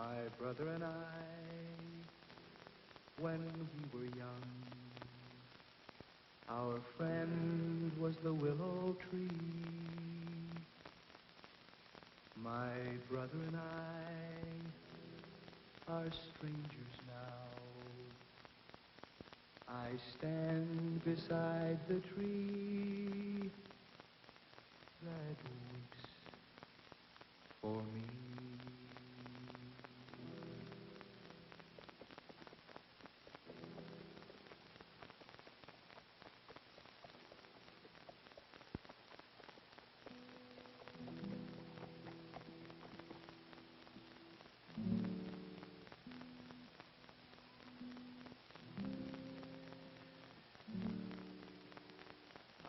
My brother and I, when we were young, our friend was the willow tree. My brother and I are strangers now. I stand beside the tree that weeps for me.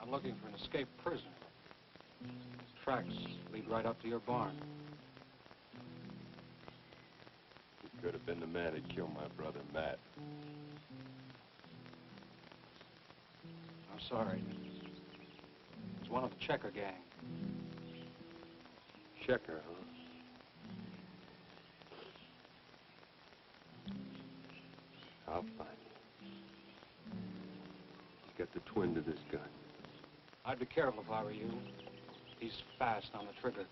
I'm looking for an escaped prisoner. His tracks lead right up to your barn. He could have been the man that killed my brother, Matt. I'm sorry. It's one of the Checker gang. Checker, huh? I'll find him. He's got the twin to this gun. I'd be careful if I were you. He's fast on the trigger.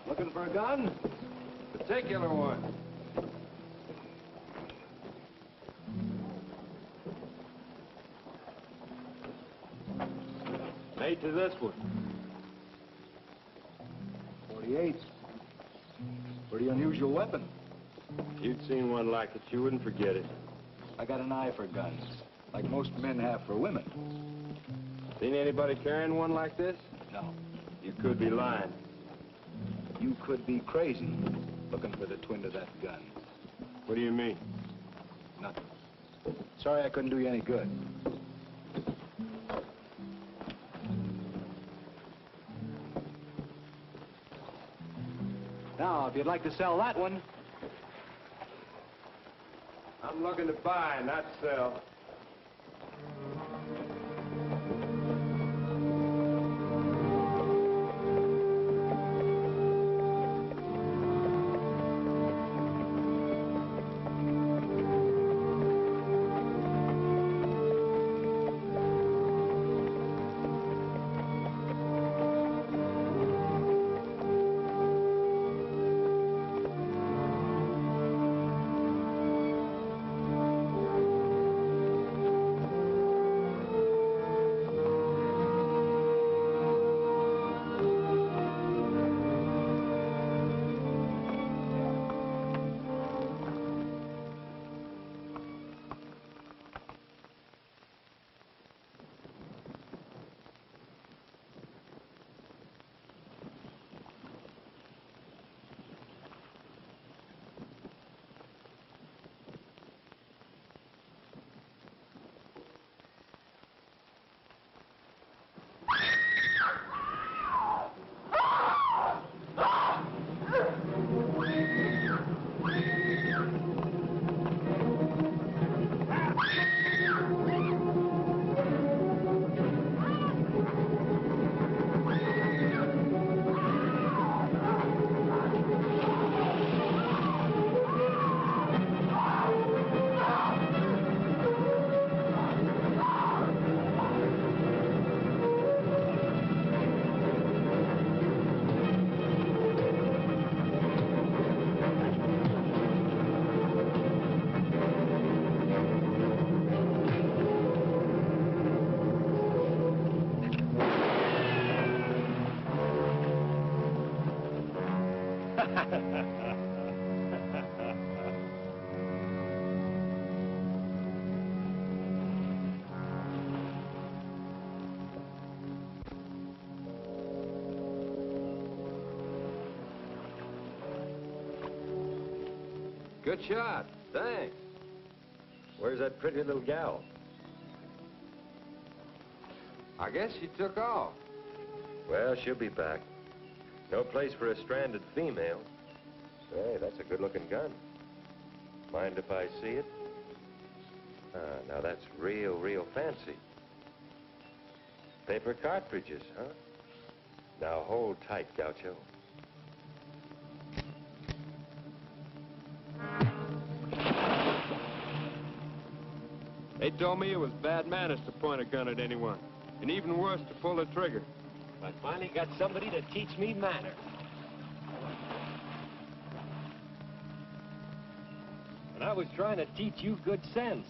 Looking for a gun? Particular one. Mate to this one. 48. Pretty unusual weapon. If you'd seen one like it, you wouldn't forget it. I got an eye for guns, like most men have for women. Seen anybody carrying one like this? No. You could be lying. You could be crazy looking for the twin to that gun. What do you mean? Nothing. Sorry I couldn't do you any good. Now, if you'd like to sell that one. I'm looking to buy, not sell. Good shot. Thanks. Where's that pretty little gal? I guess she took off. Well, she'll be back. No place for a stranded female. Hey, that's a good-looking gun. Mind if I see it? Now that's real fancy. Paper cartridges, huh? Now hold tight, Gaucho. They told me it was bad manners to point a gun at anyone, and even worse to pull the trigger. I finally got somebody to teach me manners. And I was trying to teach you good sense.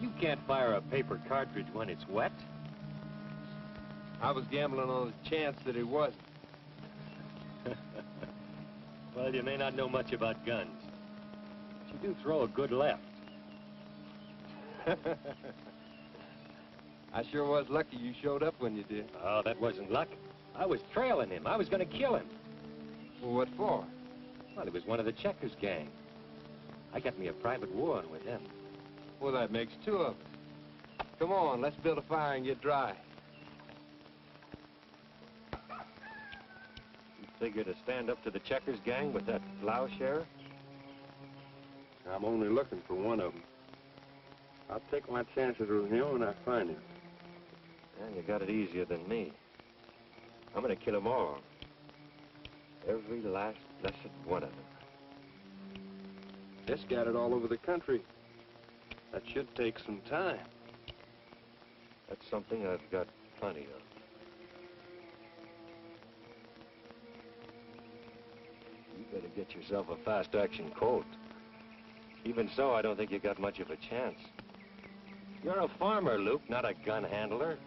You can't fire a paper cartridge when it's wet. I was gambling on the chance that it wasn't. Well, you may not know much about guns, but you do throw a good left. I sure was lucky you showed up when you did. Oh, that wasn't luck. I was trailing him. I was going to kill him. Well, what for? Well, he was one of the Checkers gang. I got me a private war on with him. Well, that makes two of us. Come on, let's build a fire and get dry. You figure to stand up to the Checkers gang with that plowshare? I'm only looking for one of them. I'll take my chances with him when I find him. Well, you got it easier than me. I'm going to kill them all. Every last blessed one of them. They're scattered all over the country. That should take some time. That's something I've got plenty of. You better get yourself a fast-action Colt. Even so, I don't think you got much of a chance. You're a farmer, Luke, not a gun handler.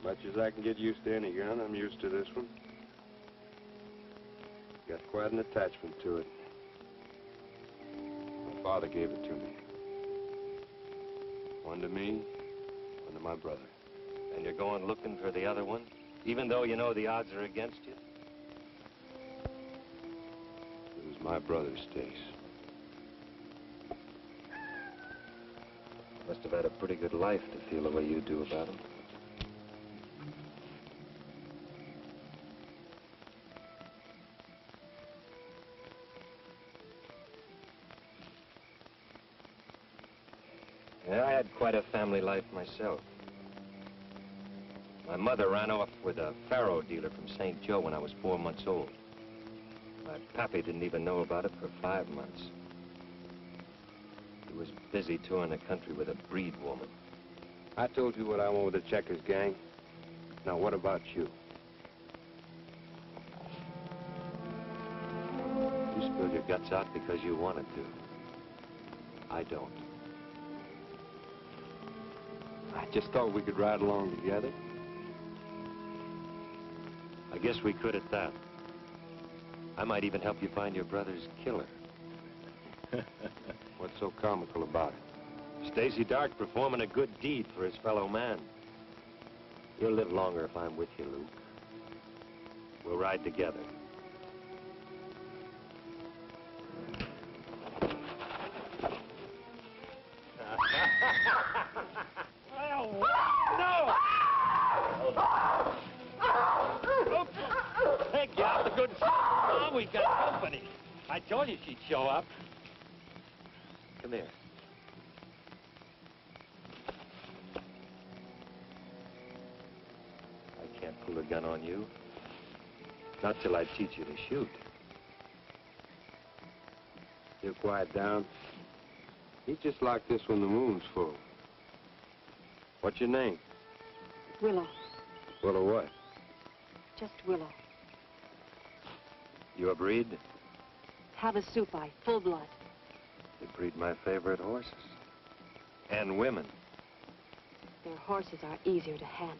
Much as I can get used to any gun, I'm used to this one. Got quite an attachment to it. My father gave it to me. One to me, one to my brother. And you're going looking for the other one, even though you know the odds are against you? It was my brother's Stace. Must have had a pretty good life to feel the way you do about him. Yeah, I had quite a family life myself. My mother ran off with a faro dealer from St. Joe when I was 4 months old. My pappy didn't even know about it for 5 months. He was busy touring the country with a breed woman. I told you what I want with the Checkers gang. Now, what about you? You spilled your guts out because you wanted to. I don't. I just thought we could ride along together. I guess we could at that. I might even help you find your brother's killer. What's so comical about it? Stacy Dark performing a good deed for his fellow man. You'll live longer if I'm with you, Luke. We'll ride together. No! Take you out the good stuff, Mom. We've got company. I told you she'd show up. Come here. I can't pull a gun on you. Not till I teach you to shoot. You quiet down. He's just like this when the moon's full. What's your name? Willow. Willow what? Just Willow. You a breed? Havasupai, full blood. You breed my favorite horses. And women. Their horses are easier to handle.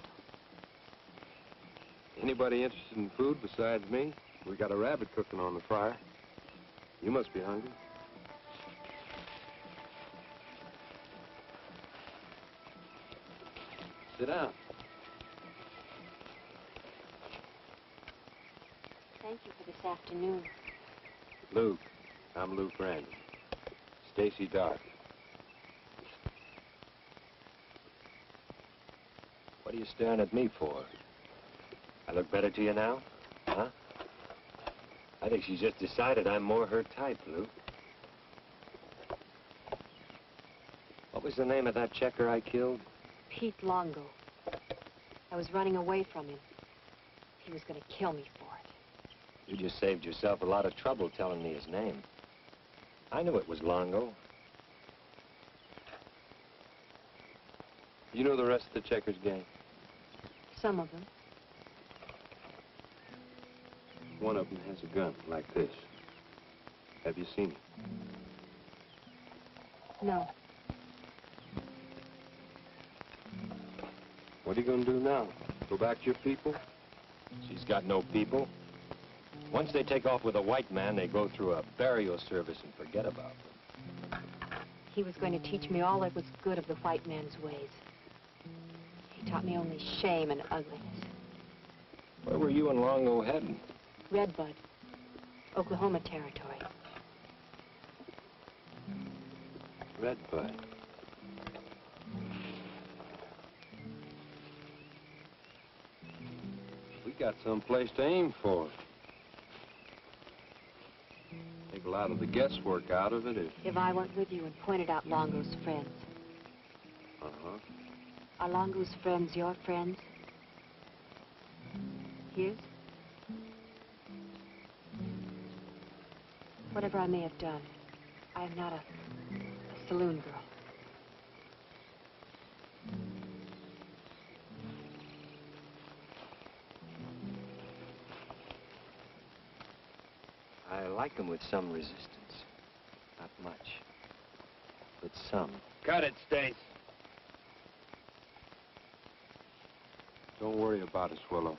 Anybody interested in food besides me? We got a rabbit cooking on the fire. You must be hungry. Sit down. Thank you for this afternoon. Luke. I'm Luke Brandon. Stacy Dark. What are you staring at me for? I look better to you now? Huh? I think she's just decided I'm more her type, Luke. What was the name of that checker I killed? Pete Longo. I was running away from him. He was going to kill me for it. You just saved yourself a lot of trouble telling me his name. I knew it was Longo. You know the rest of the Checkers gang? Some of them. One of them has a gun like this. Have you seen it? No. What are you going to do now? Go back to your people? She's got no people. Once they take off with a white man, they go through a burial service and forget about them. He was going to teach me all that was good of the white man's ways. He taught me only shame and ugliness. Where were you and Longo heading? Redbud, Oklahoma Territory. Redbud. We got some place to aim for. Take a lot of the guesswork out of it. If I went with you and pointed out Longo's friends. Uh-huh. Are Longo's friends your friends? His? Whatever I may have done, I am not a saloon girl. I like him with some resistance. Not much, but some. Cut it, Stace. Don't worry about us, Willow.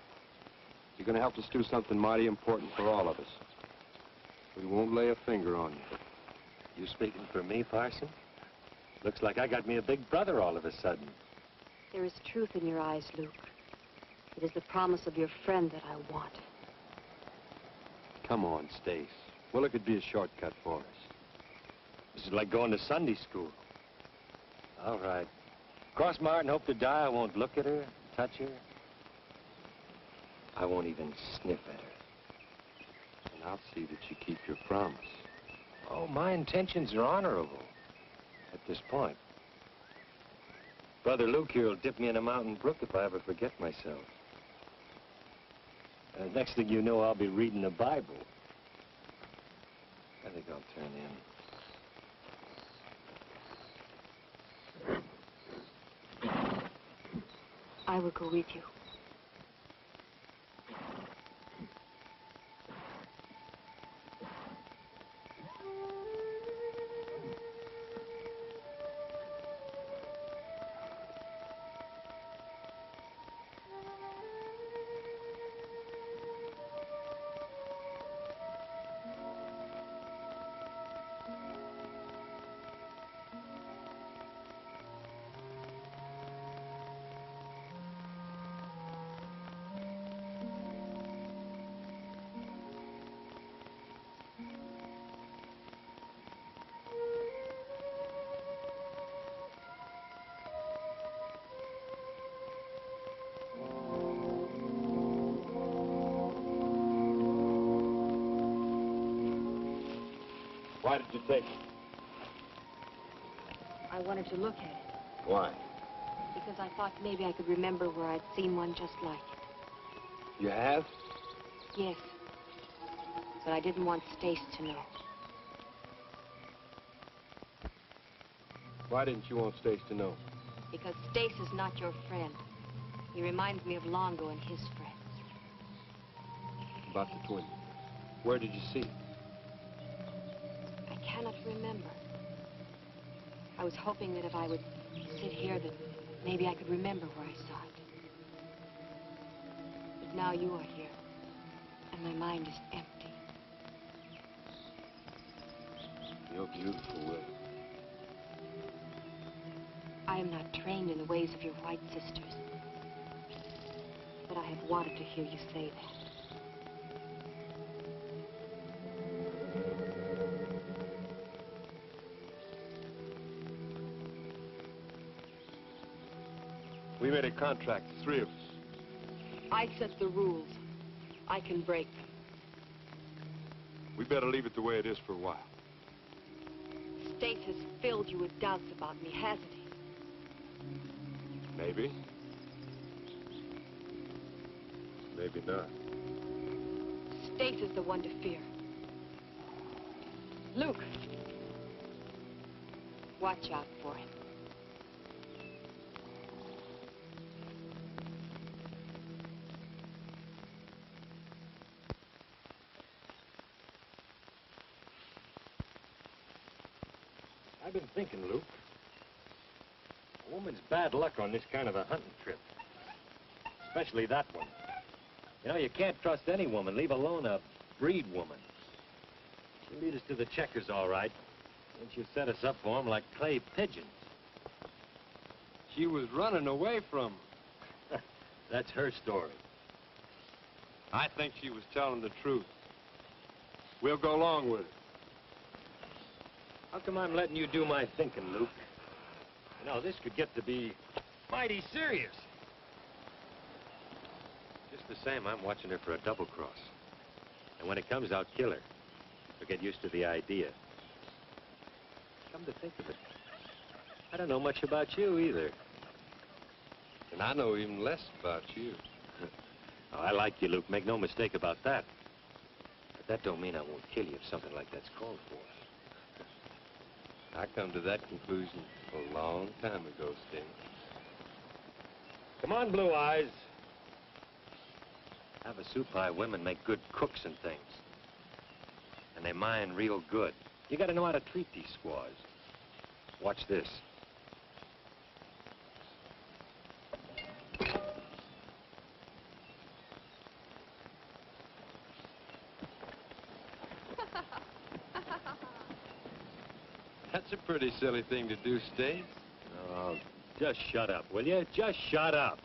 You're going to help us do something mighty important for all of us. We won't lay a finger on you. You speaking for me, Parson? Looks like I got me a big brother all of a sudden. There is truth in your eyes, Luke. It is the promise of your friend that I want. Come on, Stace. Willow could be a shortcut for us. This is like going to Sunday school. All right. Cross my heart and hope to die, I won't look at her, touch her. I won't even sniff at her. And I'll see that you keep your promise. Oh, my intentions are honorable at this point. Brother Luke here will dip me in a mountain brook if I ever forget myself. Next thing you know, I'll be reading the Bible. I think I'll turn in. I will go with you. Why did you take it? I wanted to look at it Why? because I thought maybe I could remember where I'd seen one just like it. You have? Yes. But I didn't want Stace to know. Why didn't you want Stace to know? Because Stace is not your friend. He reminds me of Longo and his friends. About the twin. Where did you see it? I cannot remember. I was hoping that if I would sit here, that maybe I could remember where I saw it. But now you are here, and and my mind is empty. You're beautiful, Will. I am not trained in the ways of your white sisters. But I have wanted to hear you say that. We made a contract, the three of us. I set the rules. I can break them. We better leave it the way it is for a while. Stace has filled you with doubts about me, hasn't he? Maybe. Maybe not. Stace is the one to fear. Luke. Watch out for him. I've been thinking, Luke. A woman's bad luck on this kind of a hunting trip. Especially that one. You know, you can't trust any woman, leave alone a breed woman. She'll lead us to the checkers, all right. And she'll set us up for 'em like clay pigeons. She was running away from him. That's her story. I think she was telling the truth. We'll go along with it. How come I'm letting you do my thinking, Luke? You know, this could get to be mighty serious. Just the same, I'm watching her for a double cross. And when it comes, I'll kill her. So get used to the idea. Come to think of it, I don't know much about you either. And I know even less about you. Oh, I like you, Luke. Make no mistake about that. But that don't mean I won't kill you if something like that's called for. I come to that conclusion a long time ago, Sting. Come on, Blue Eyes. Havasupai women make good cooks and things. And they mine real good. You gotta know how to treat these squaws. Watch this. That's a pretty silly thing to do, Steve. Oh, just shut up, will you? Just shut up.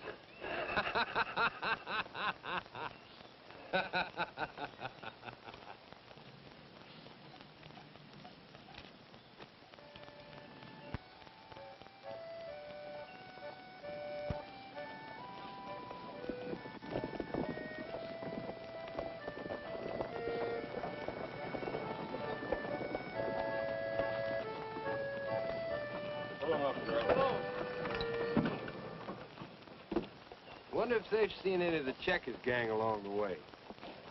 Wonder if they've seen any of the Checkers gang along the way.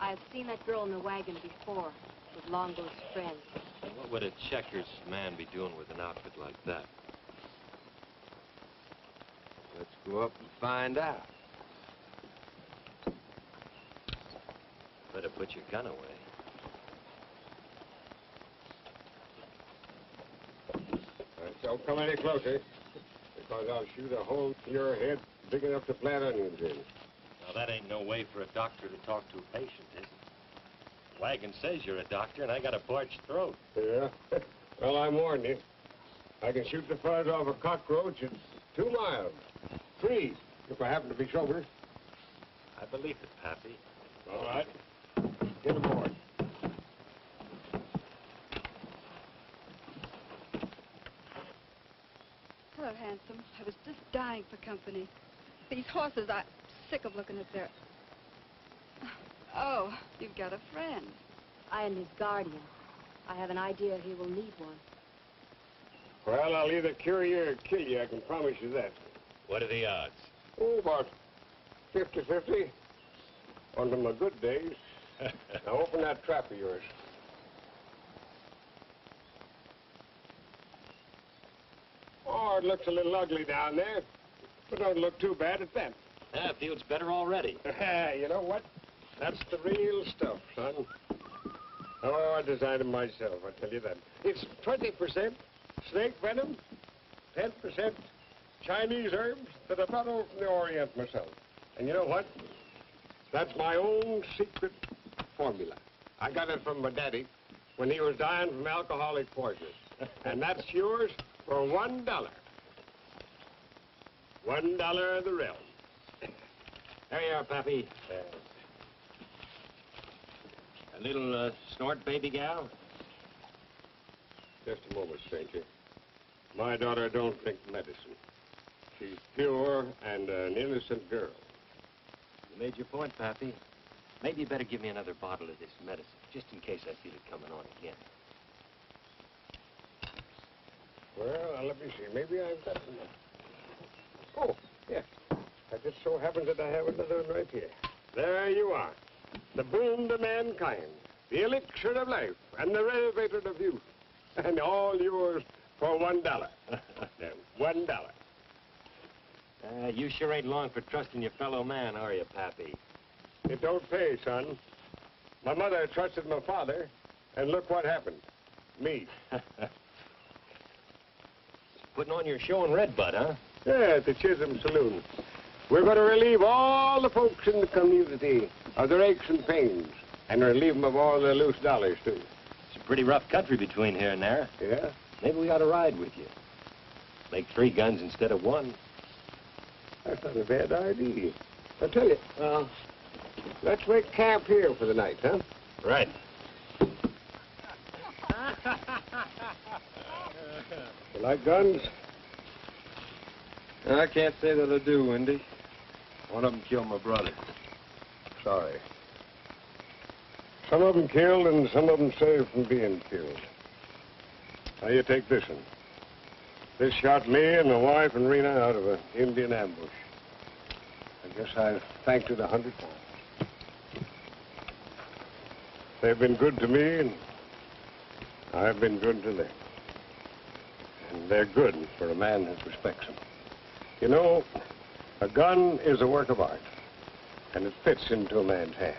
I've seen that girl in the wagon before, with Longo's friend. What would a Checkers man be doing with an outfit like that? Let's go up and find out. Better put your gun away. Don't come any closer, because I'll shoot a hole in your head big enough to plant onions in. Now, that ain't no way for a doctor to talk to a patient, is it? Wagon says you're a doctor, and I got a parched throat. Yeah? Well, I warned you. I can shoot the fuzz off a cockroach at 2 miles. 3, if I happen to be sober. I believe it, Pappy. All right. Get aboard. Hello, handsome. I was just dying for company. These horses, I'm sick of looking at their... Oh, you've got a friend. I am his guardian. I have an idea he will need one. Well, I'll either cure you or kill you, I can promise you that. What are the odds? Oh, about 50-50. On to my good days. Now open that trap of yours. Oh, it looks a little ugly down there, but don't look too bad at that. Yeah, feels better already. You know what? That's the real stuff, son. Oh, I designed it myself, I tell you that. It's 20% snake venom, 10% Chinese herbs that I brought over from the Orient myself. And you know what? That's my own secret formula. I got it from my daddy when he was dying from alcoholic poisoning. And that's yours for $1. $1 of the realm. There you are, Pappy. A little snort, baby gal? Just a moment, stranger. My daughter don't drink medicine. She's pure and an innocent girl. You made your point, Pappy. Maybe you better give me another bottle of this medicine, just in case I feel it coming on again. Well, let me see. Maybe I've got enough. Oh, yeah. It just so happens that I have another one right here. There you are. The boon to mankind, the elixir of life, and the renovator of youth. And all yours for $1. $1. You sure ain't long for trusting your fellow man, are you, Pappy? It don't pay, son. My mother trusted my father, and look what happened. Me. Putting on your show in Redbud, huh? Yeah, at the Chisholm Saloon. We're going to relieve all the folks in the community of their aches and pains, and relieve them of all their loose dollars, too. It's a pretty rough country between here and there. Yeah? Maybe we ought to ride with you. Make 3 guns instead of 1. That's not a bad idea. I tell you, let's make camp here for the night, huh? Right. You like guns? I can't say that I do, Wendy. One of them killed my brother. Sorry. Some of them killed and some of them saved from being killed. Now you take this one. This shot me and my wife and Rena out of an Indian ambush. I guess I've thanked it 100 times. They've been good to me, and I've been good to them. And they're good for a man that respects them. You know, a gun is a work of art, and it fits into a man's hand.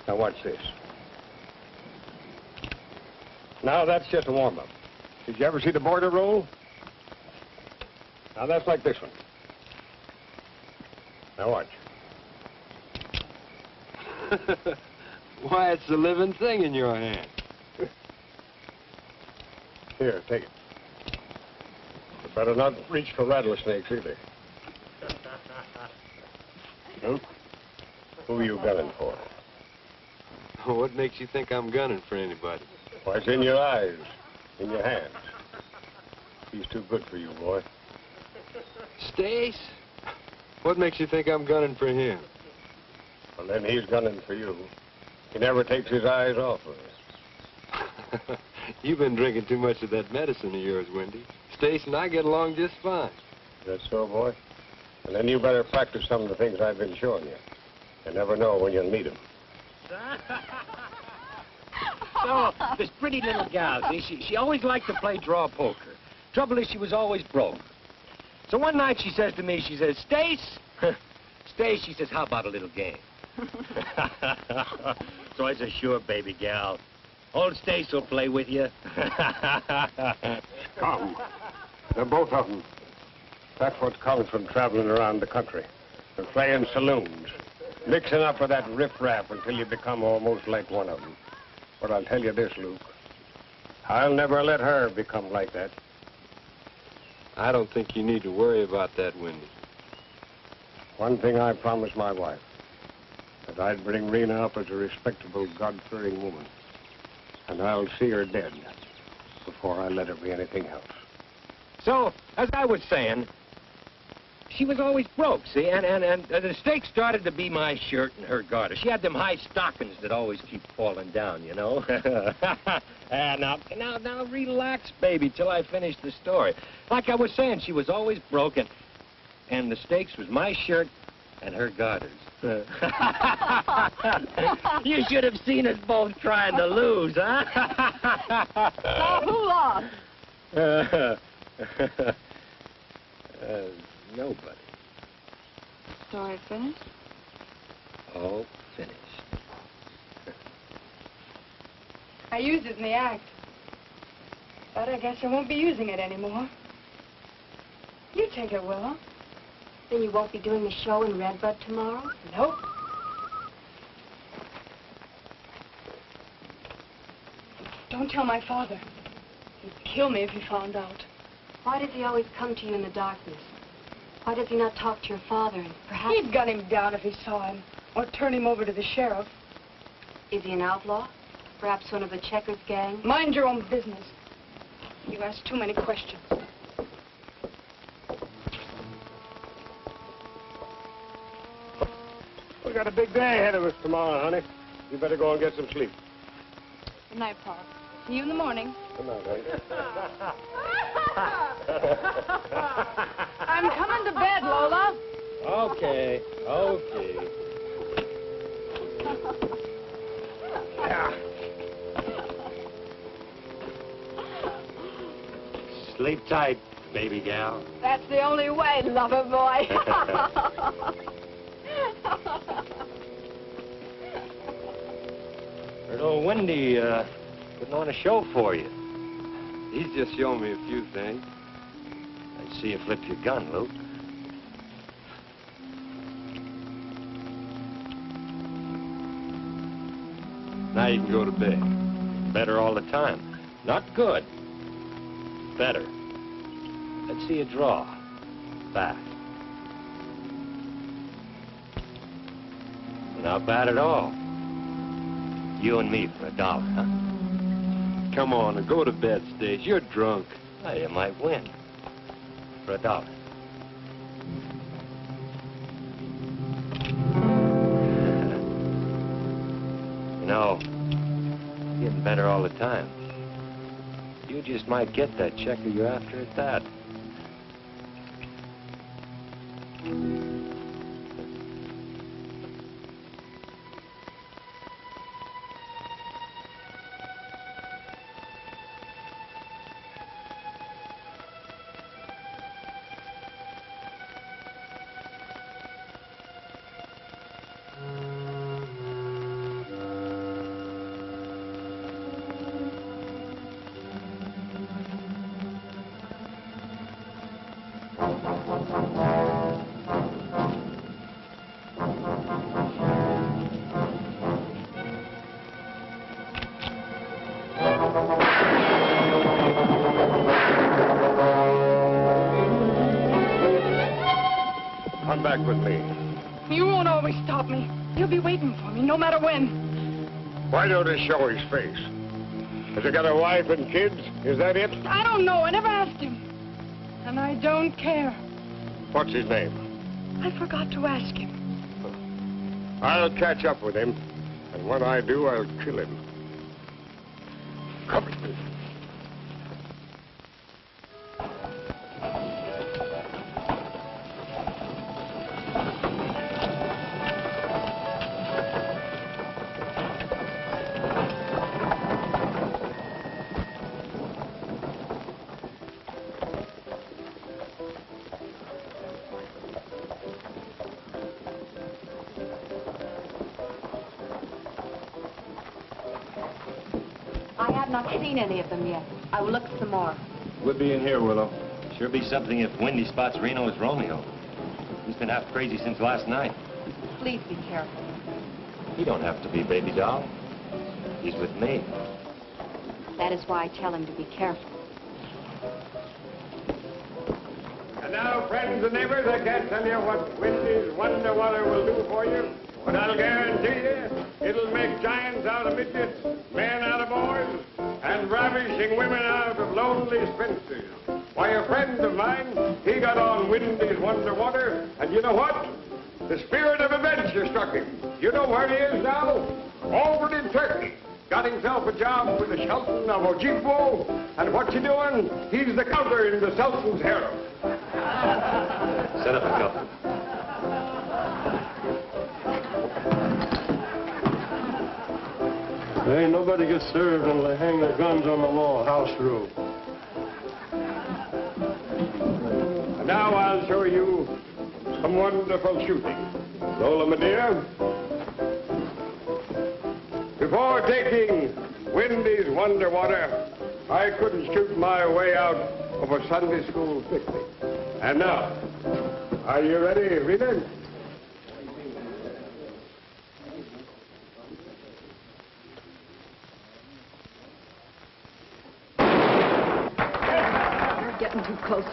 Now watch this. Now that's just a warm-up. Did you ever see the border roll? Now that's like this one. Now watch. Why, it's a living thing in your hand. Here, take it. You better not reach for rattlesnakes either. Who are you gunning for? What makes you think I'm gunning for anybody? Why, it's in your eyes, in your hands. He's too good for you, boy. Stace? What makes you think I'm gunning for him? Well, then he's gunning for you. He never takes his eyes off of you. You've been drinking too much of that medicine of yours, Wendy. Stace and I get along just fine. Is that so, boy? And then you better practice some of the things I've been showing you. You never know when you'll need them. So, this pretty little gal, see, she always liked to play draw poker. Trouble is, she was always broke. So one night she says to me, she says, Stace, Stace, she says, how about a little game? So I said, sure, baby gal. Old Stace will play with you. Come. They're both of them. That's what comes from traveling around the country. And playing saloons. Mixing up with that riffraff until you become almost like one of them. But I'll tell you this, Luke. I'll never let her become like that. I don't think you need to worry about that, Wendy. One thing I promised my wife. That I'd bring Rena up as a respectable, God-fearing woman. And I'll see her dead before I let her be anything else. So, as I was saying, she was always broke, see, and the stake started to be my shirt and her garter. She had them high stockings that always keep falling down, you know. Now, relax, baby, till I finish the story. Like I was saying, she was always broken, and the stakes was my shirt and her garters. You should have seen us both trying to lose, huh? So who lost? Nobody. Story finished? All finished. I used it in the act. But I guess I won't be using it anymore. You take it, Willow. Then you won't be doing the show in Redbud tomorrow? Nope. Don't tell my father. He'd kill me if he found out. Why does he always come to you in the darkness? Why does he not talk to your father and perhaps... He'd gun him down if he saw him, or turn him over to the sheriff. Is he an outlaw? Perhaps one of the Checkers gang? Mind your own business. You ask too many questions. We got a big day ahead of us tomorrow, honey. You better go and get some sleep. Good night, Pa. See you in the morning. Good night, honey. I'm coming to bed, Lola. Okay, okay. Sleep tight, baby gal. That's the only way, lover boy. Heard old Wendy putting on a show for you. He's just showing me a few things. I see you flipped your gun, Luke. Now you can go to bed. Better all the time. Not good. Better. Let's see you draw. Back. Not bad at all. You and me for $1, huh? Come on and go to bed, Stace. You're drunk. Well, you might win. For $1. You know, getting better all the time. You just might get that checker you're after at that. Come back with me. You won't always stop me. He'll be waiting for me, no matter when. Why don't he show his face? Has he got a wife and kids? Is that it? I don't know. I never asked him. And I don't care. What's his name? I forgot to ask him. I'll catch up with him. And when I do, I'll kill him. Come. I have not seen any of them yet. I will look some more. We'll be in here, Willow. Sure be something if Wendy spots Reno as Romeo. He's been half crazy since last night. Please be careful. He don't have to be, baby doll. He's with me. That is why I tell him to be careful. And now, friends and neighbors, I can't tell you what Wendy's Wonder Water will do for you, but I'll guarantee you it'll make giants out of midgets, men out of boys, and ravishing women out of lonely spinsters. Why, a friend of mine, he got on Wendy's Wonder Water, and you know what? The spirit of adventure struck him. You know where he is now? Over in Turkey. Got himself a job with the Sultan of Ojibwa, and what's he doing? He's the counter in the Sultan's harem. Set up a couple. There ain't nobody gets served until they hang their guns on the wall, house rule. And now I'll show you some wonderful shooting. Lola, my dear, before taking Wendy's Wonder Water, I couldn't shoot my way out of a Sunday school picnic. And now, are you ready, Rita?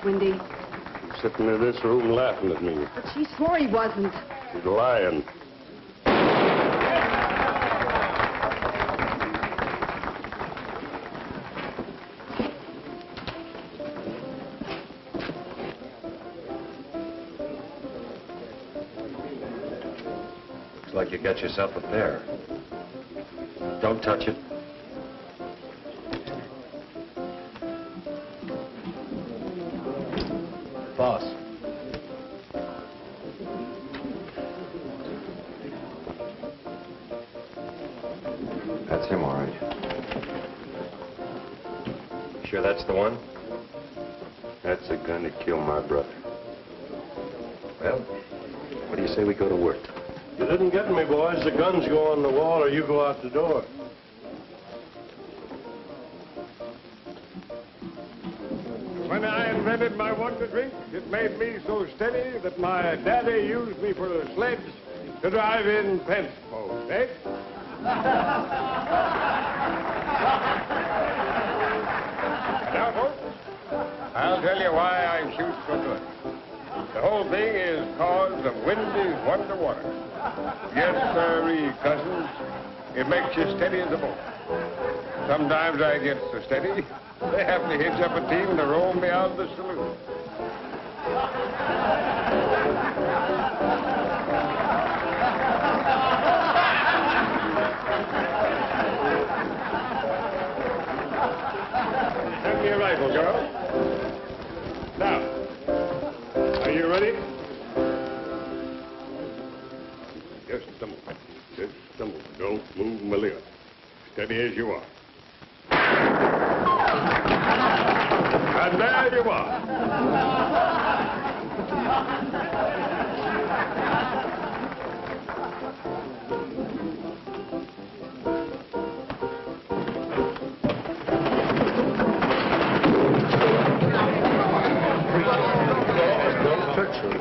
Wendy. He's sitting in this room laughing at me. But she swore he wasn't. He's lying. Looks like you got yourself a pair. Don't touch it. Boss. That's him, all right. Sure that's the one? That's the gun that killed my brother. Well, what do you say we go to work? You didn't get me, boys. The guns go on the wall or you go out the door. When I invented my wonder drink, it made me so steady that my daddy used me for a sledge to drive in fence posts, eh? Now, folks, I'll tell you why I shoot so good. The whole thing is cause of Wendy's Wonder Water. Yes, sirree, cousins, it makes you steady as a boat. Sometimes I get so steady, they have to hitch up a team to roll me out of the saloon. Hand me a rifle, girl. Now, are you ready? Just a moment. Just a moment. Don't move, Malia. Steady as you are. And there you are. Don't touch her.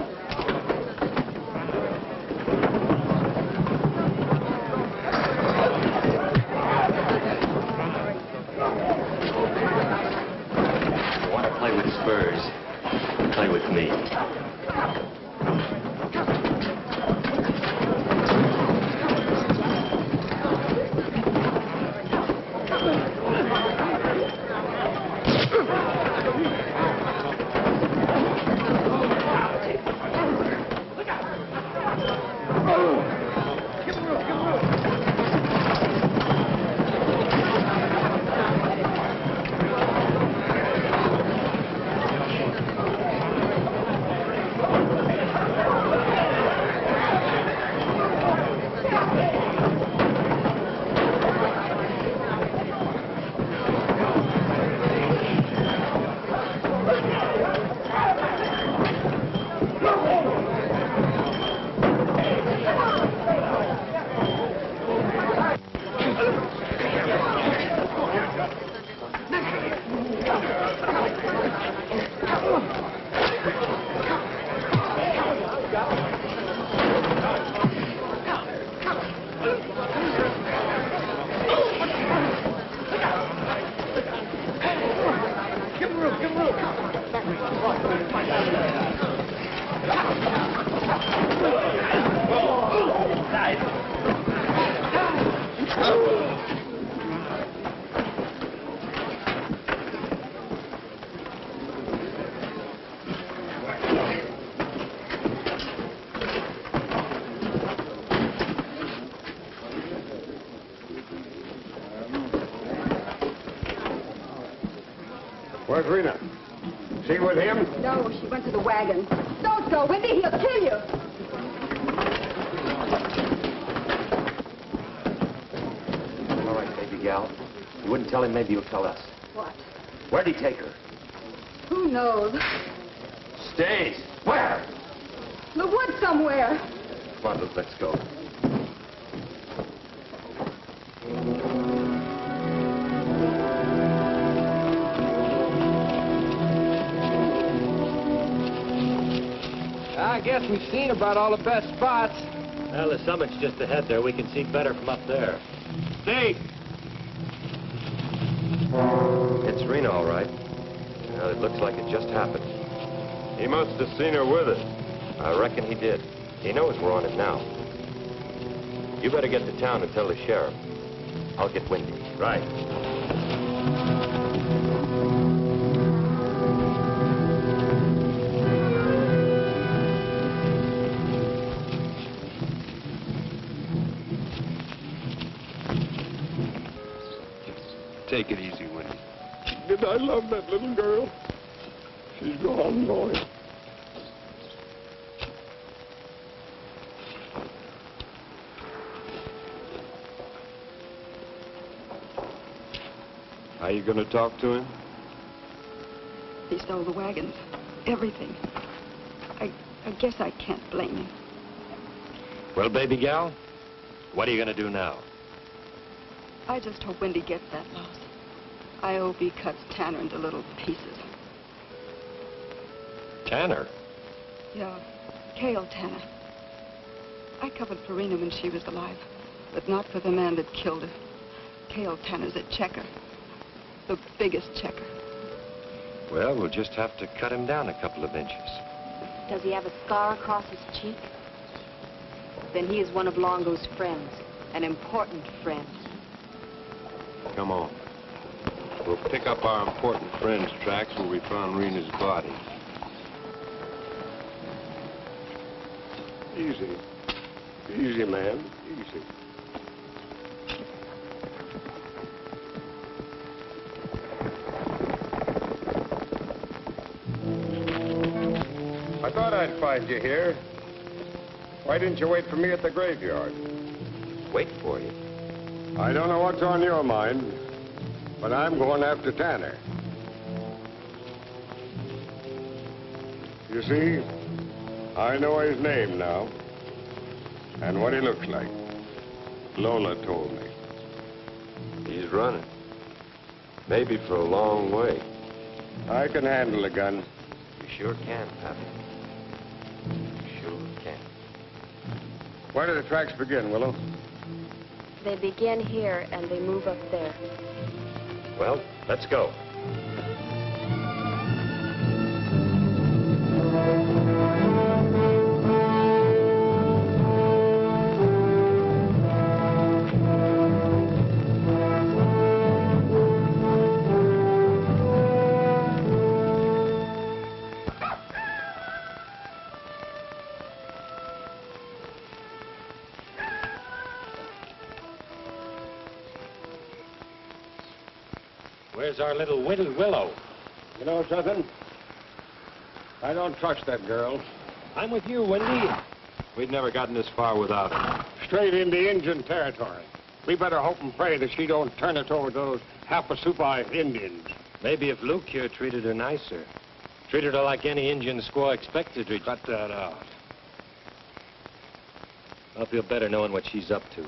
You want to play with spurs? Play with me. Where's Rena? She with him? No, she went to the wagon. Don't go, Wendy. He'll kill you. All right, baby gal. You wouldn't tell him, maybe you'll tell us. What? Where'd he take her? Who knows? Stays. Where? The woods somewhere. Come on, Luke, let's go. I guess we've seen about all the best spots. Well, the summit's just ahead there. We can see better from up there. Stay. It's Rena, all right. Well, it looks like it just happened. He must have seen her with it. I reckon he did. He knows we're on it now. You better get to town and tell the sheriff. I'll get Wendy. Right. Take it easy, Wendy. Did I love that little girl? She's gone, boy. How you gonna talk to him? He stole the wagons. Everything. I guess I can't blame him. Well, baby gal, what are you going to do now? I just hope Wendy gets that loss. I hope he cuts Tanner into little pieces. Tanner? Yeah, Cale Tanner. I covered for Rena when she was alive, but not for the man that killed her. Cale Tanner's a checker. The biggest checker. Well, we'll just have to cut him down a couple of inches. Does he have a scar across his cheek? Then he is one of Longo's friends, an important friend. Come on. We'll pick up our important friend's tracks where we found Rena's body. Easy. Easy, man. Easy. I thought I'd find you here. Why didn't you wait for me at the graveyard? Wait for you. I don't know what's on your mind, but I'm going after Tanner. You see, I know his name now, and what he looks like. Lola told me. He's running. Maybe for a long way. I can handle a gun. You sure can, Pappy. You sure can. Where do the tracks begin, Willow? They begin here and they move up there. Well, let's go. Where's our little Willow? You know something? I don't trust that girl. I'm with you, Wendy. We'd never gotten this far without her. Straight into Indian territory. We better hope and pray that she don't turn us over to those half-a-soup-eyed Indians. Maybe if Luke here treated her nicer. Treated her like any Indian squaw expected to. Cut that out. I'll feel better knowing what she's up to.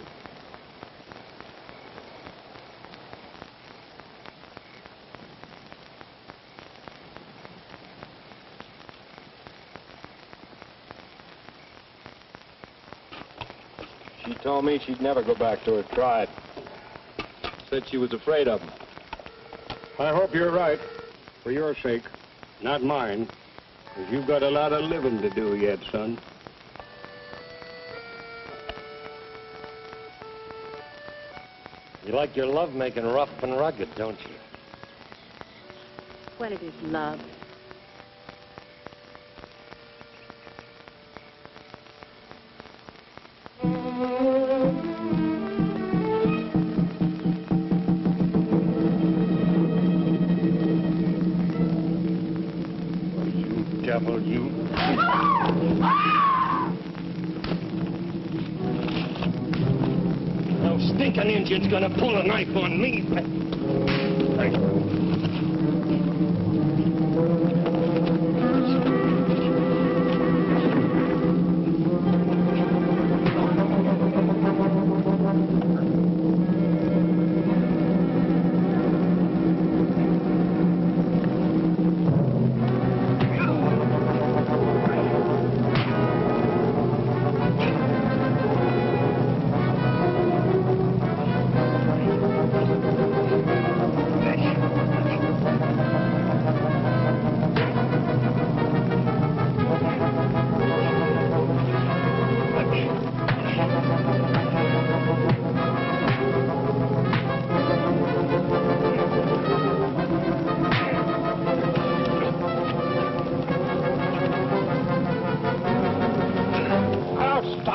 She told me she'd never go back to her tribe. Said she was afraid of them. I hope you're right, for your sake, not mine, because you've got a lot of living to do yet, son. You like your love making rough and rugged, don't you? When it is love. Devil, you. No stinking Indian's gonna pull a knife on me.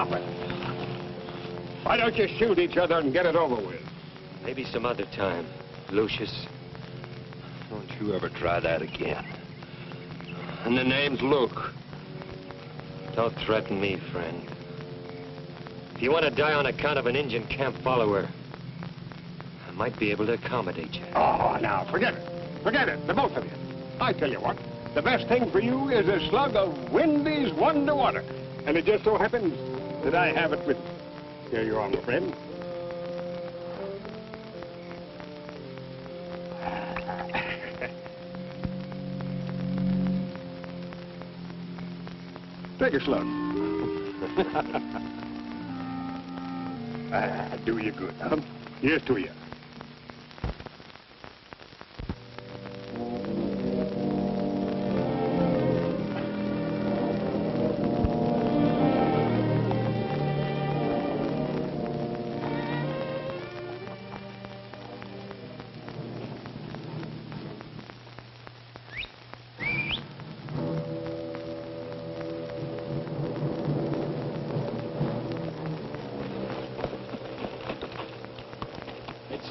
stop it. Why don't you shoot each other and get it over with? Maybe some other time, Lucius. Don't you ever try that again. And the name's Luke. Don't threaten me, friend. If you want to die on account of an Indian camp follower, I might be able to accommodate you. Oh, now, forget it. Forget it, the both of you. I tell you what, the best thing for you is a slug of Wendy's Wonder Water. And it just so happens that I have it with me. Here you are, my friend. Take a slug. Do you good, huh? Here's to you.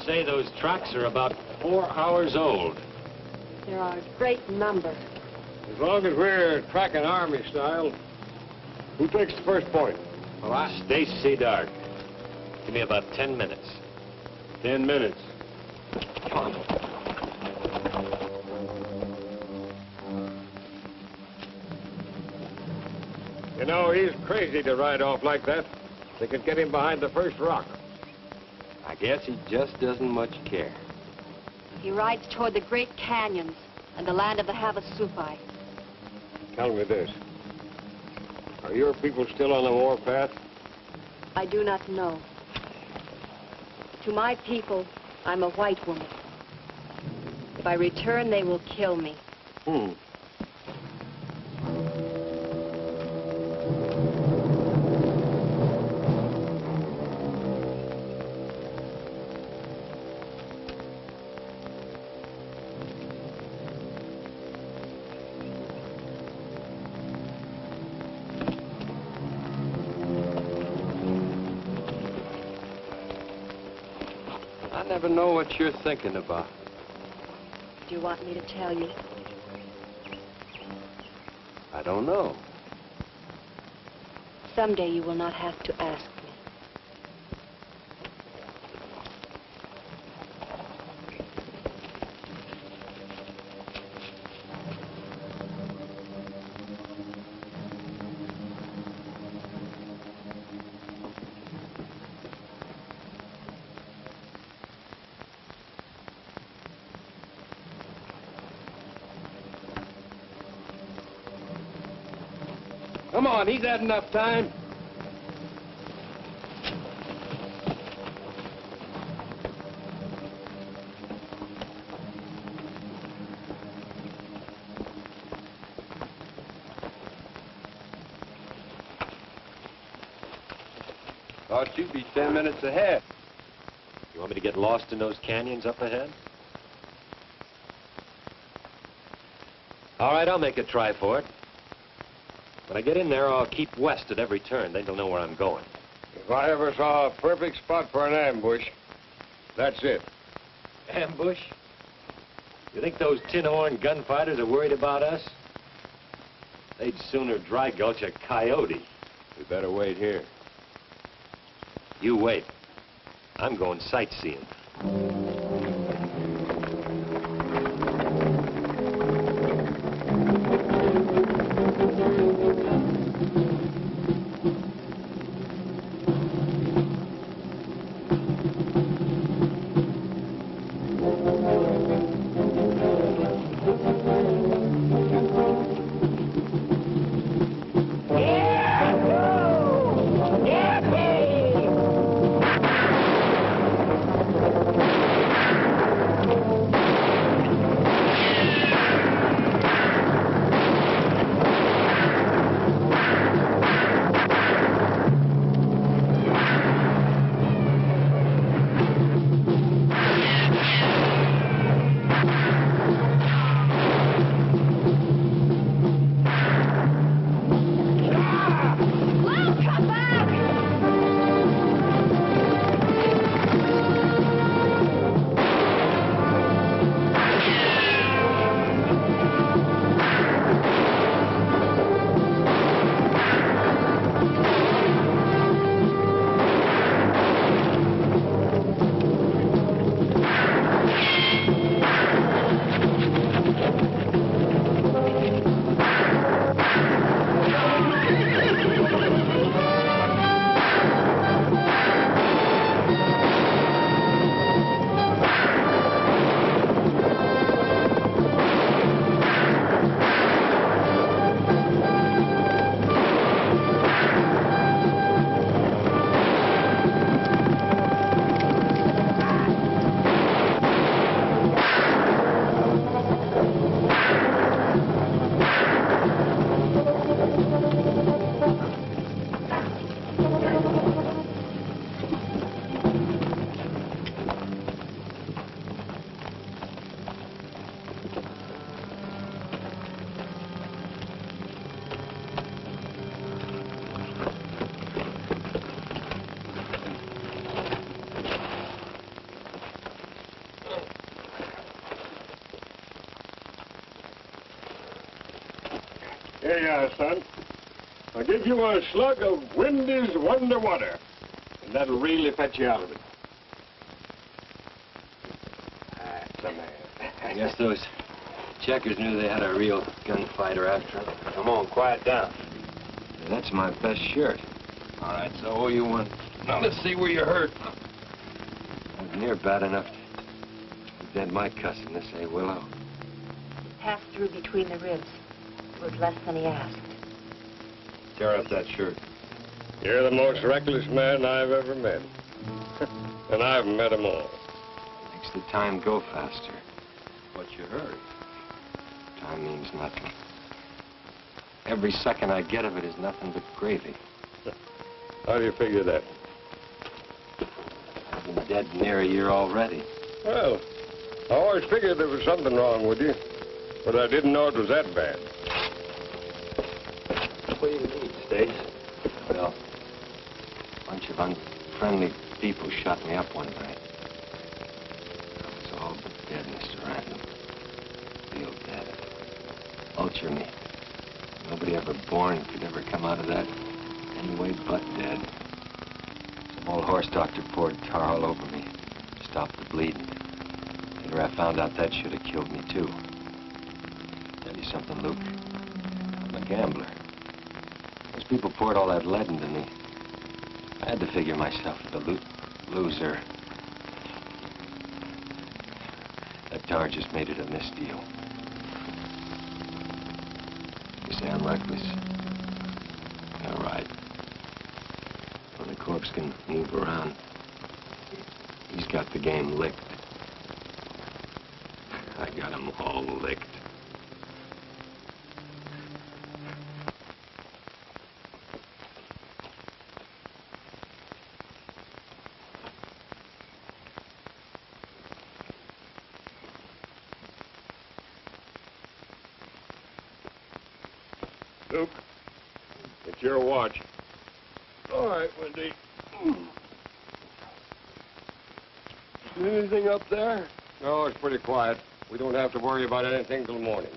Say those tracks are about 4 hours old. There are a great number. As long as we're tracking army style, who takes the first point? Well, Stacy Dark. Give me about 10 minutes. 10 minutes. Come on. You know, he's crazy to ride off like that. They could get him behind the first rock. I guess he just doesn't much care. He rides toward the great canyons and the land of the Havasupai. Tell me this. Are your people still on the warpath? I do not know. To my people, I'm a white woman. If I return, they will kill me. I never know what you're thinking about. Do you want me to tell you? I don't know. Someday you will not have to ask me. Come on, he's had enough time. Thought you'd be 10 minutes ahead. You want me to get lost in those canyons up ahead? All right, I'll make a try for it. When I get in there, I'll keep west at every turn. Then they'll know where I'm going. If I ever saw a perfect spot for an ambush, that's it. Ambush? You think those tin-horn gunfighters are worried about us? They'd sooner dry gulch a coyote. We better wait here. You wait. I'm going sightseeing. son. I'll give you a slug of Wendy's Wonder Water, and that'll really fetch you out of it. That's a man. I guess those checkers knew they had a real gunfighter after them. Come on, quiet down. That's my best shirt. All right, so I owe you one. Now let's see where you're hurt. Not near bad enough to dent my cussing this, eh, Willow? Passed through between the ribs. It was less than he asked. Tear up that shirt. You're the most reckless man I've ever met. And I've met them all. Makes the time go faster. But you hurt. Time means nothing. Every second I get of it is nothing but gravy. How do you figure that? I've been dead near a year already. Well, I always figured there was something wrong with you, but I didn't know it was that bad. What do you mean, Stace? Well, a bunch of unfriendly people shot me up one night. I was all but dead, Mr. Randall. Real dead. Ulcer me. Nobody ever born could ever come out of that anyway but dead. Some old horse doctor poured tar all over me. Stopped the bleeding. Later I found out that should have killed me too. Tell you something, Luke. I'm a gambler. Those people poured all that lead into me. I had to figure myself the loser. That tar just made it a misdeal. You say I'm reckless? All right. When a corpse can move around, he's got the game licked. I got him all licked. Luke, it's your watch. All right, Wendy. Anything up there? No, it's pretty quiet. We don't have to worry about anything till morning.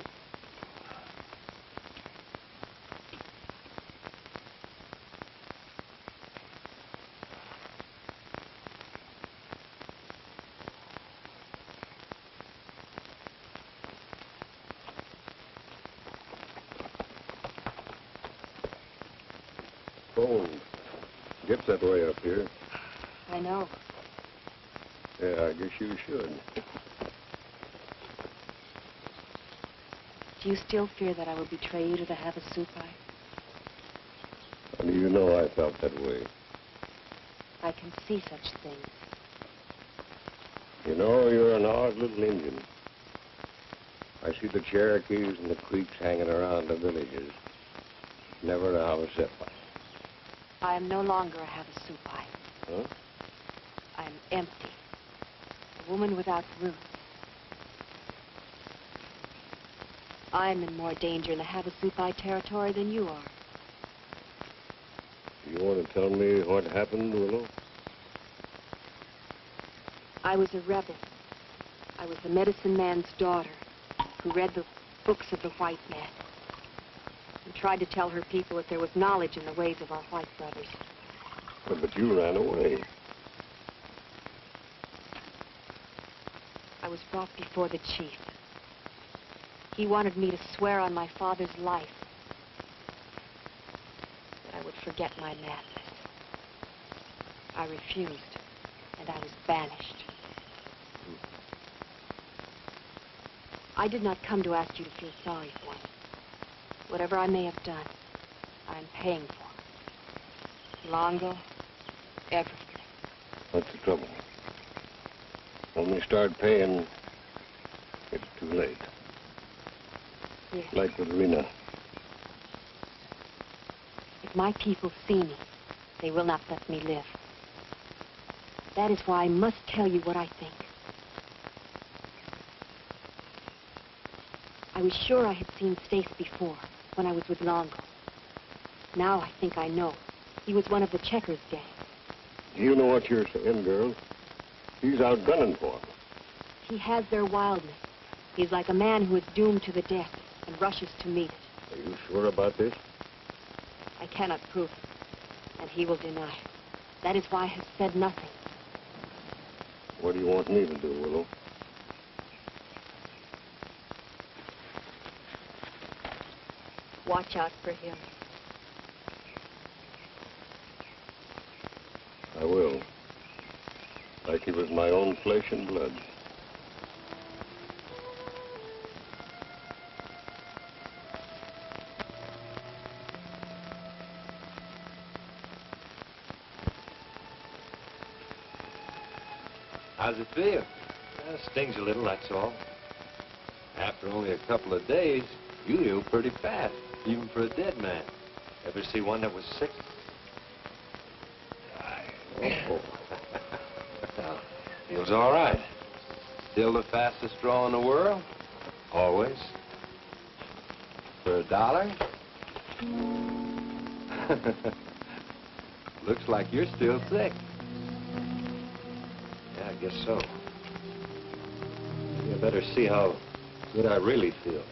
Phone gets that way up here. I know. Yeah, I guess you should. Do you still fear that I will betray you to the Havasupai? How do you know I felt that way? I can see such things. You know, you're an odd little Indian. I see the Cherokees and the Creeks hanging around the villages. Never a Havasupai. I am no longer a Havasupai. Huh? I am empty. A woman without roots. I'm in more danger in the Havasupai territory than you are. You want to tell me what happened, Willow? I was a rebel. I was the medicine man's daughter who read the books of the white man and tried to tell her people that there was knowledge in the ways of our white brothers. But you ran away. I was brought before the chief. He wanted me to swear on my father's life that I would forget my madness. I refused, and I was banished. I did not come to ask you to feel sorry for me. Whatever I may have done, I am paying for. Longo, everything. What's the trouble? When we start paying, it's too late. Yes. Like with Rena. If my people see me, they will not let me live. That is why I must tell you what I think. I was sure I had seen Stace before, when I was with Longo. Now I think I know. He was one of the Checkers gang. You know what you're saying, girl. He's out gunning for him. He has their wildness. He's like a man who is doomed to the death and rushes to meet it. Are you sure about this? cannot prove it, and he will deny it. That is why I have said nothing. What do you want me to do, Willow? Watch out for him. I will. Like he was my own flesh and blood. How's it feel? Stings a little, that's all. After only a couple of days, you heal pretty fast, even for a dead man. Ever see one that was sick? Oh. Well, feels all right. Still the fastest draw in the world? Always. For $1? Looks like you're still sick. Yeah, I guess so. You better see how good I really feel.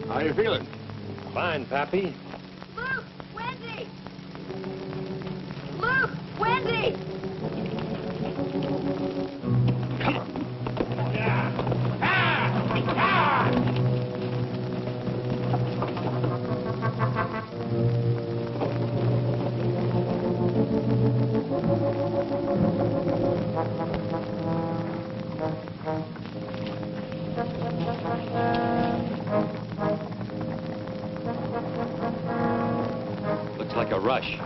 How you feeling? Fine, Pappy. Luke! Wendy! Luke! Wendy! Come on. Looks like a rush.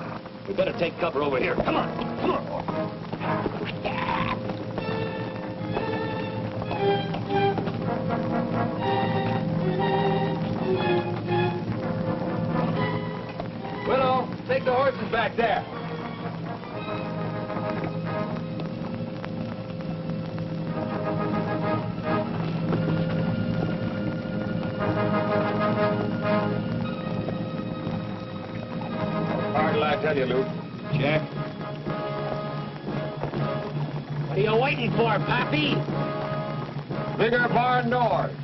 We better take cover over here. Come on. Come on. Willow, take the horses back there. Hard I tell you, Luke. Check. What are you waiting for, Pappy? Bigger barn doors.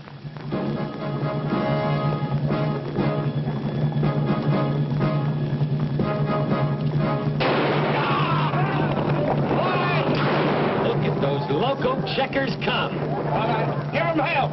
Look at those loco checkers come. All right, give him help.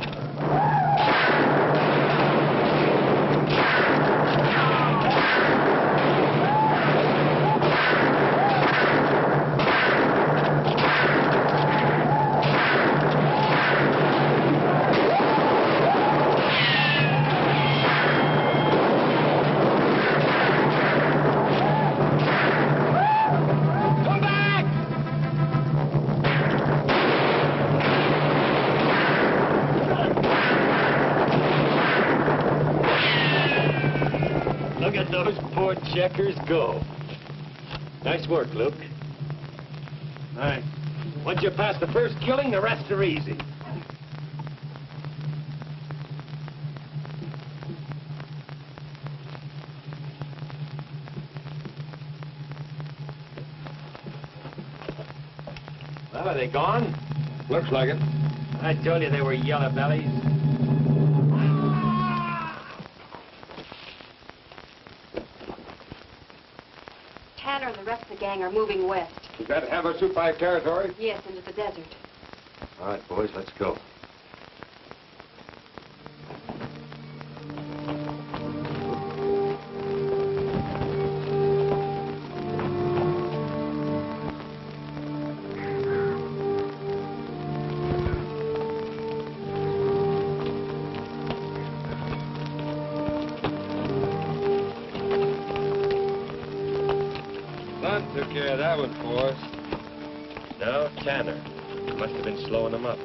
Come back! Look at those poor checkers go. Nice work, Luke. All right. Once you pass the first killing, the rest are easy. Well, are they gone? Looks like it. I told you they were yellow bellies. Tanner and the rest of the gang are moving west. Is that Havasupai territory? Yes, into the desert. All right, boys, let's go. Son took care of that one for us. No, Tanner. Must have been slowing them up.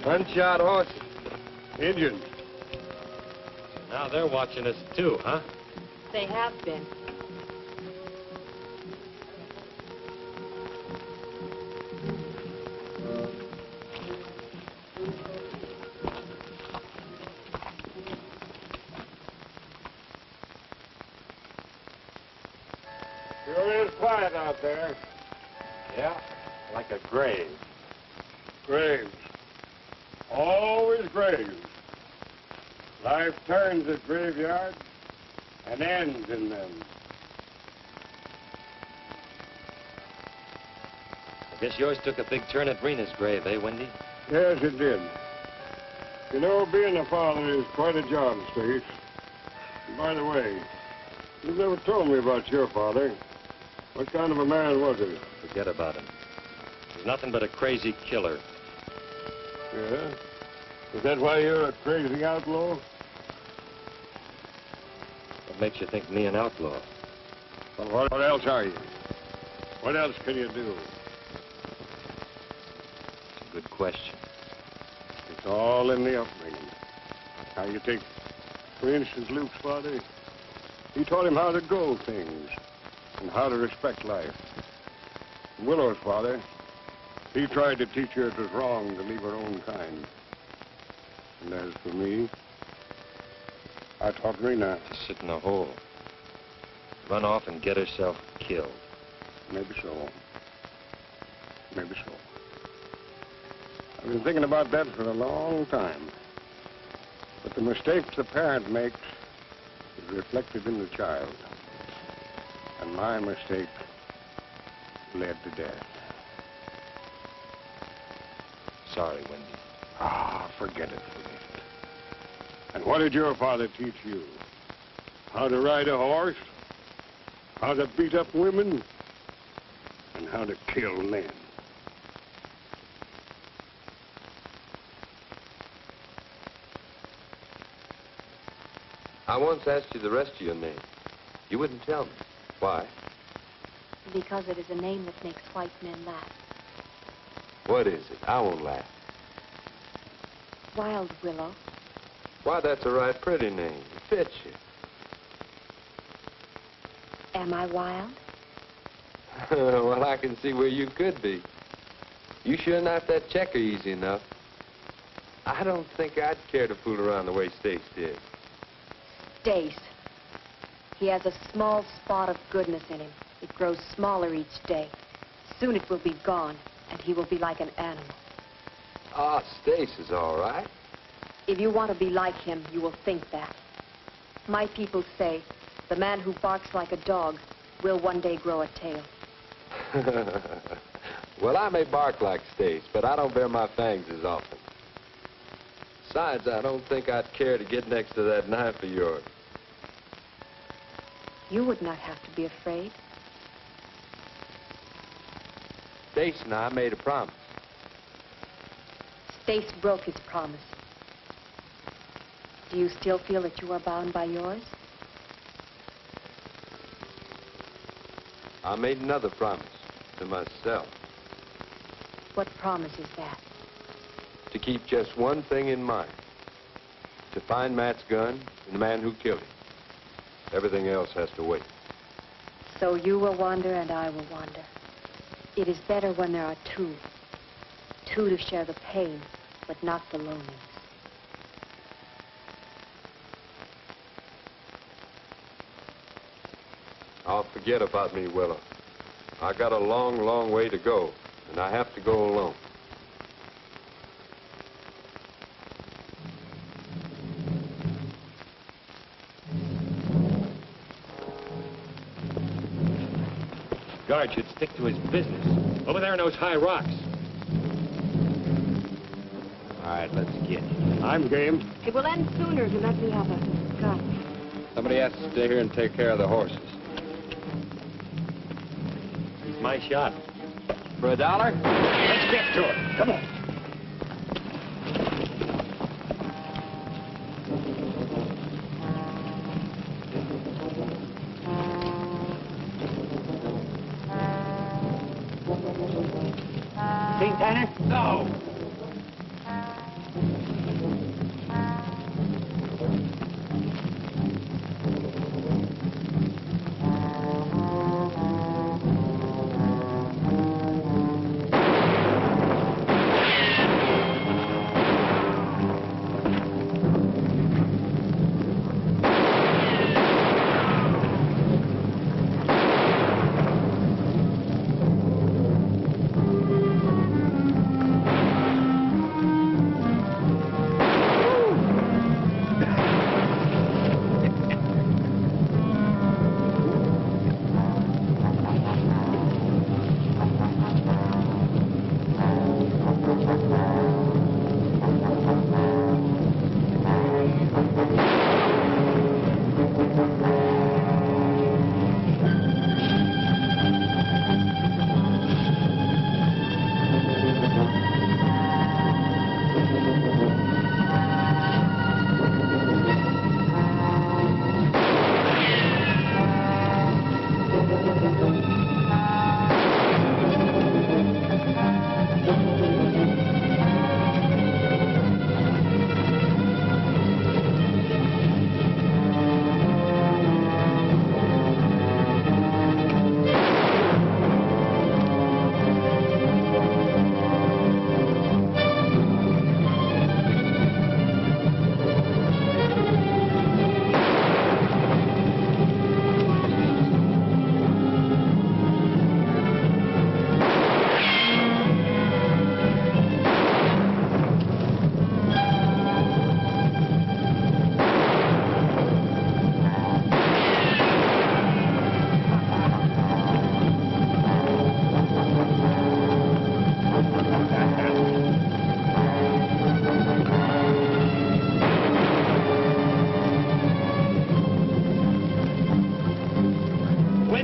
Unshod horses. Indians. Now they're watching us too, huh? They have been. Sure is quiet out there. Yeah, like a grave. Graves. Always graves. Life turns at graveyards and ends in them. I guess yours took a big turn at Rena's grave, eh, Wendy? Yes, it did. You know, being a father is quite a job, Stace. And by the way, you've never told me about your father. What kind of a man was he? Forget about him. He's nothing but a crazy killer. Yeah? Is that why you're a crazy outlaw? What makes you think me an outlaw? Well, what else are you? What else can you do? It's a good question. It's all in the upbringing. How you take, for instance, Luke's father. He taught him how to go things and how to respect life. Willow's father, he tried to teach her it was wrong to leave her own kind. And as for me, I taught Rena. To sit in a hole. Run off and get herself killed. Maybe so. Maybe so. I've been thinking about that for a long time. But the mistakes the parent makes is reflected in the child. And my mistake led to death. Sorry, Wendy. Ah, forget it, forget it. And what did your father teach you? How to ride a horse? How to beat up women? And how to kill men? I once asked you the rest of your name. You wouldn't tell me. Why? Because it is a name that makes white men laugh. What is it? I won't laugh. Wild Willow. Why, that's a right pretty name. It fits you. Am I wild? Well, I can see where you could be. You sure not that checker easy enough. I don't think I'd care to fool around the way Stace did. Stace. He has a small spot of goodness in him. It grows smaller each day. Soon it will be gone, and he will be like an animal. Ah, Stace is all right. If you want to be like him, you will think that. My people say, the man who barks like a dog will one day grow a tail. Well, I may bark like Stace, but I don't bare my fangs as often. Besides, I don't think I'd care to get next to that knife of yours. You would not have to be afraid. Stace and I made a promise. Stace broke his promise. Do you still feel that you are bound by yours? I made another promise to myself. What promise is that? To keep just one thing in mind. To find Matt's gun and the man who killed him. Everything else has to wait. So you will wander and I will wander. It is better when there are two. Two to share the pain, but not the loneliness. I'll forget about me, Willow. I got a long, long way to go, and I have to go alone. Guard should stick to his business. Over there in those high rocks. All right, let's get it. I'm game. It will end sooner if you let me have a gun. Somebody has to stay here and take care of the horses. He's my shot. For $1? Let's get to it. Come on. See, Tanner? No.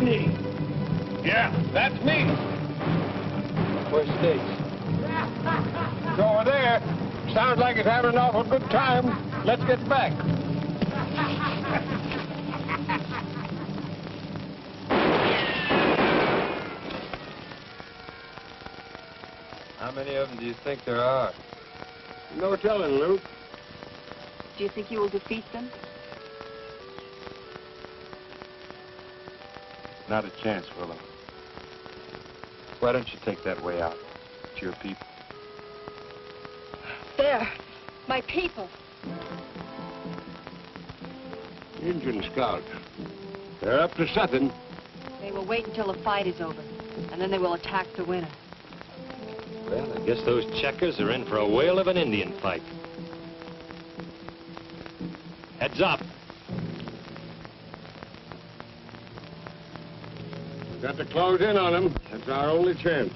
Wendy. Yeah, that's me. Where's Stace? It's over there. Sounds like it's having an awful good time. Let's get back. How many of them do you think there are? No telling, Luke. Do you think you will defeat them? Not a chance, Willow. Why don't you take that way out? It's your people. There, my people. Indian scouts. They're up to something. They will wait until the fight is over, and then they will attack the winner. Well, I guess those checkers are in for a whale of an Indian fight. Heads up. We've got to close in on them. That's our only chance.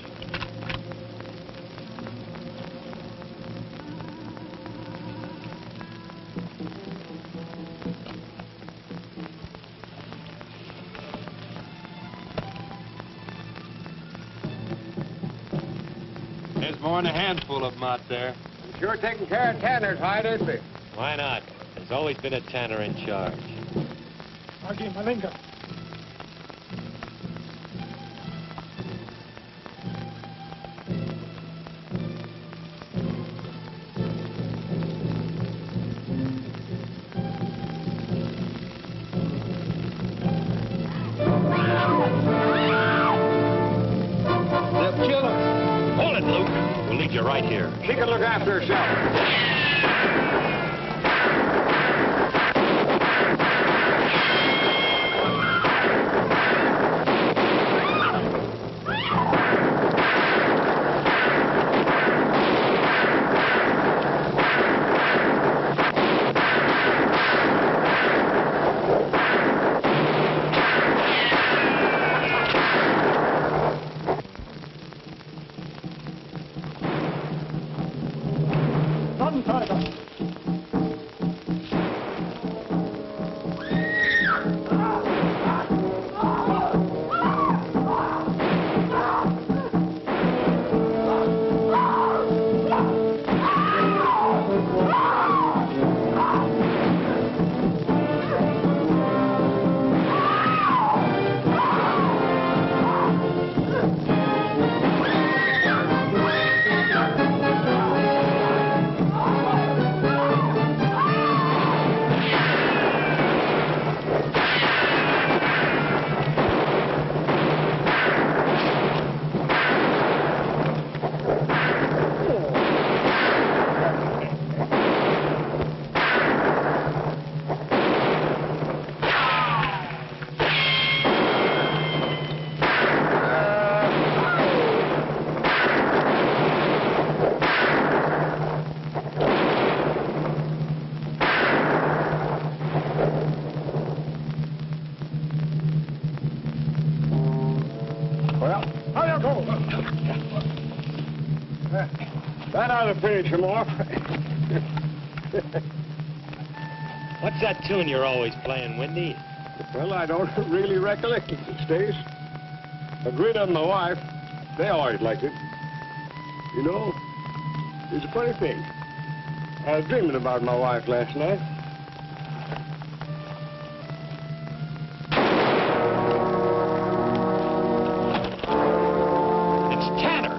There's more than a handful of them out there. Sure taking care of Tanner's hide, isn't he? Why not? There's always been a tanner in charge. Agi Malinga. They'll kill him. Hold it, Luke. We'll leave you right here. She can look after herself. That ought to finish him off. What's that tune you're always playing, Wendy? Well, I don't really recollect it, Stace. Agreed on my wife. They always liked it. You know, it's a funny thing. I was dreaming about my wife last night. It's Tanner.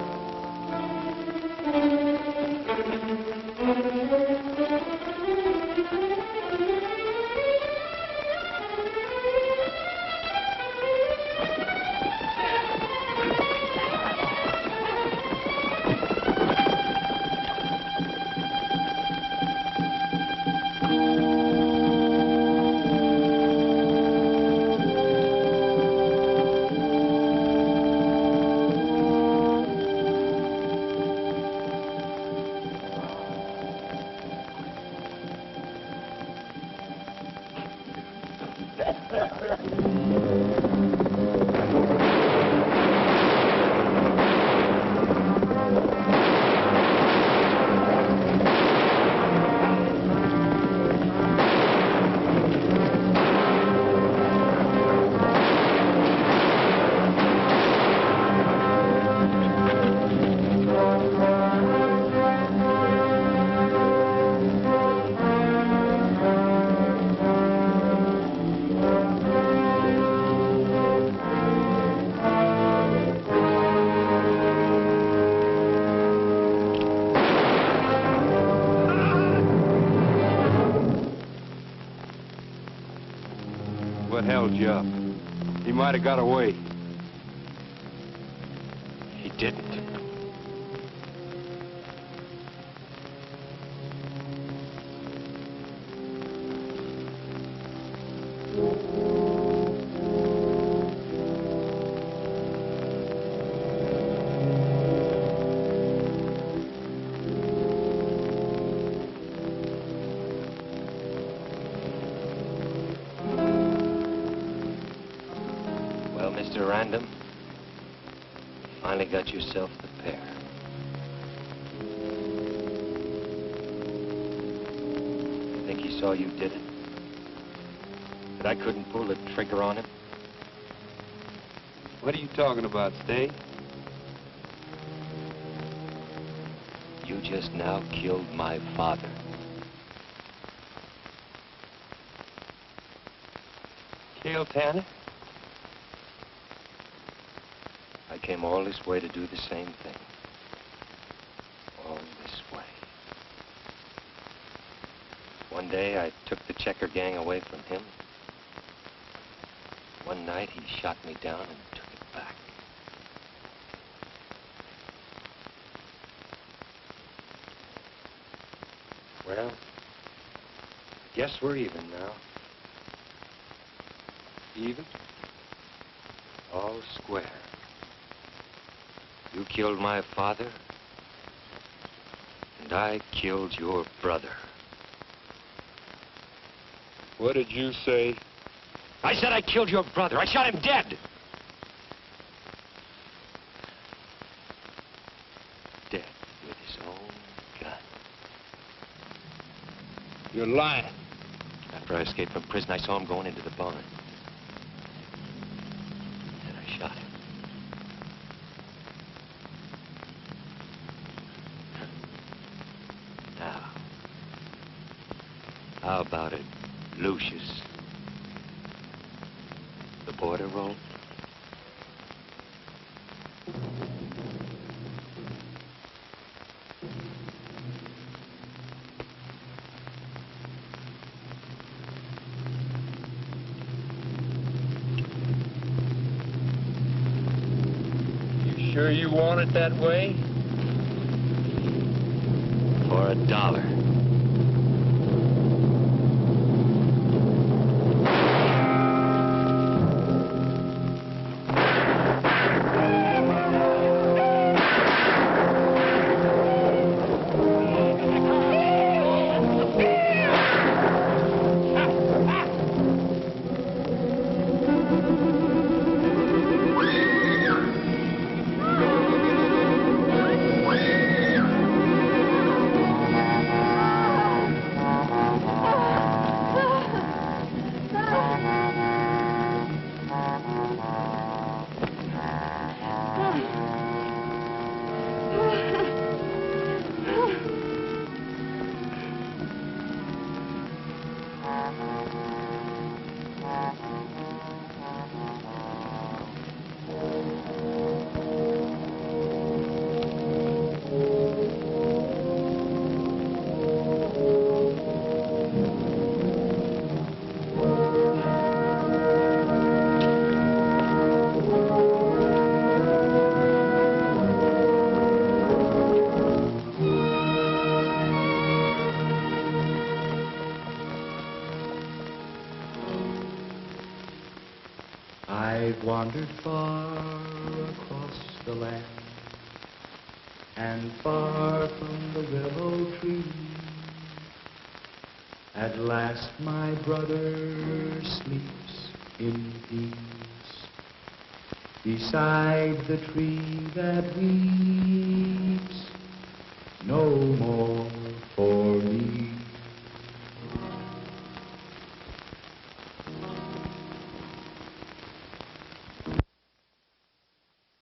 what held you up. He might have got away. He didn't. Well, Mr. Random, finally got yourself the pair. You think he saw you did it? That I couldn't pull the trigger on him? What are you talking about, Stay? You just now killed my father. Cale Tanner? I came all this way to do the same thing. All this way. One day, I took the Checker gang away from him. One night, he shot me down and took it back. Well, guess we're even now. Even? All square. You killed my father, and I killed your brother. What did you say? I said I killed your brother. I shot him dead. Dead with his own gun. You're lying. After I escaped from prison, I saw him going into the barn. And I shot him. Now, how about it, Lucius? The border roll? You sure you want it that way? For $1. I've wandered far across the land and far from the willow tree. At last my brother sleeps in peace beside the tree that weeps no more for me.